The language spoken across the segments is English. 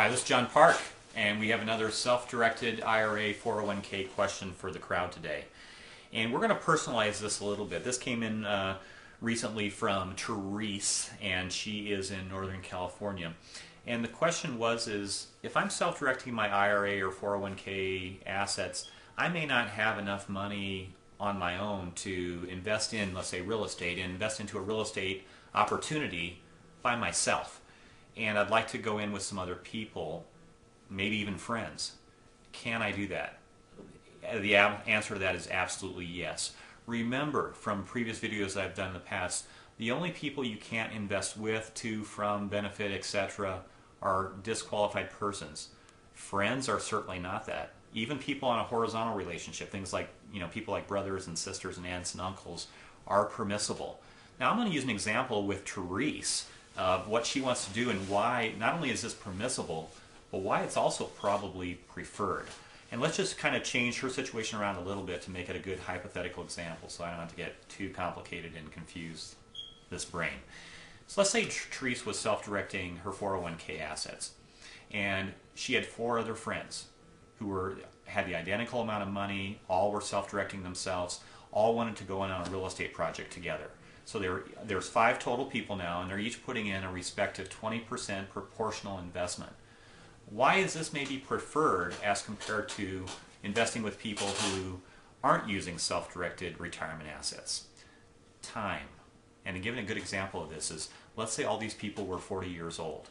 Hi, this is John Park, and we have another self-directed IRA 401k question for the crowd today. And we're going to personalize this a little bit. This came in recently from Therese, and she is in Northern California. And the question is, if I'm self-directing my IRA or 401k assets, I may not have enough money on my own to invest in, let's say, real estate, and invest into a real estate opportunity by myself. And I'd like to go in with some other people, maybe even friends. Can I do that? The answer to that is absolutely yes. Remember from previous videos I've done in the past, the only people you can't invest with, to, from, benefit, etc. are disqualified persons. Friends are certainly not that. Even people on a horizontal relationship, things like people like brothers and sisters and aunts and uncles, are permissible. Now I'm going to use an example with Therese of what she wants to do and why not only is this permissible, but why it's also probably preferred. And let's just kind of change her situation around a little bit to make it a good hypothetical example so I don't have to get too complicated and confuse this brain. So let's say Therese was self-directing her 401k assets, and she had 4 other friends who had the identical amount of money, all were self-directing themselves, all wanted to go in on a real estate project together. So there's 5 total people now, and they're each putting in a respective 20% proportional investment. Why is this maybe preferred as compared to investing with people who aren't using self-directed retirement assets? Time. And to give a good example of this is, let's say all these people were 40 years old,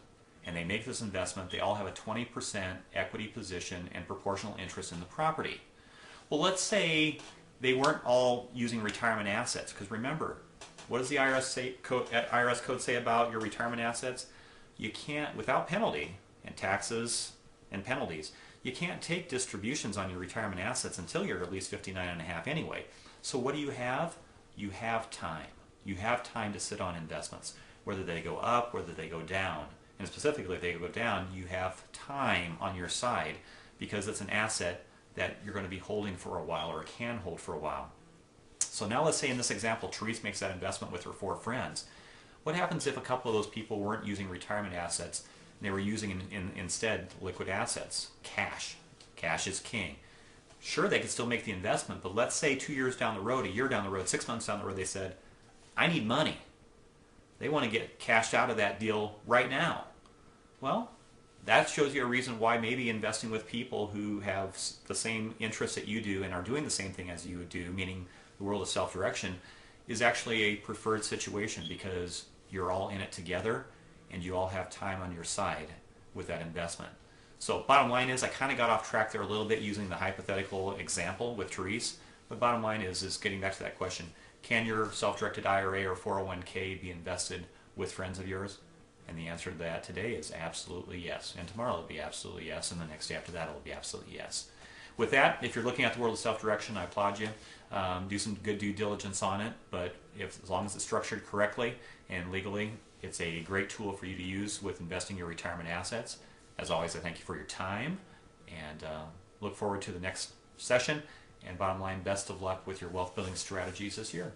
and they make this investment, they all have a 20% equity position and proportional interest in the property. Well, let's say they weren't all using retirement assets, because remember, what does the IRS code say about your retirement assets? You can't, without penalty and taxes and penalties, you can't take distributions on your retirement assets until you're at least 59 and a half anyway. So what do you have? You have time. You have time to sit on investments, whether they go up, whether they go down. And specifically, if they go down, you have time on your side because it's an asset that you're going to be holding for a while or can hold for a while. So now let's say in this example, Therese makes that investment with her 4 friends. What happens if a couple of those people weren't using retirement assets and they were using instead liquid assets, cash? Cash is king. Sure, they could still make the investment, but let's say 2 years down the road, a year down the road, 6 months down the road, they said, I need money. They want to get cashed out of that deal right now. Well, that shows you a reason why maybe investing with people who have the same interests that you do and are doing the same thing as you do, meaning the world of self-direction, is actually a preferred situation because you're all in it together and you all have time on your side with that investment. So bottom line is, I kind of got off track there a little bit using the hypothetical example with Therese, but bottom line is getting back to that question, can your self-directed IRA or 401k be invested with friends of yours? And the answer to that today is absolutely yes. And tomorrow it'll be absolutely yes, and the next day after that it'll be absolutely yes. With that, if you're looking at the world of self-direction, I applaud you. Do some good due diligence on it, but as long as it's structured correctly and legally, it's a great tool for you to use with investing your retirement assets. As always, I thank you for your time, and look forward to the next session. And bottom line, best of luck with your wealth building strategies this year.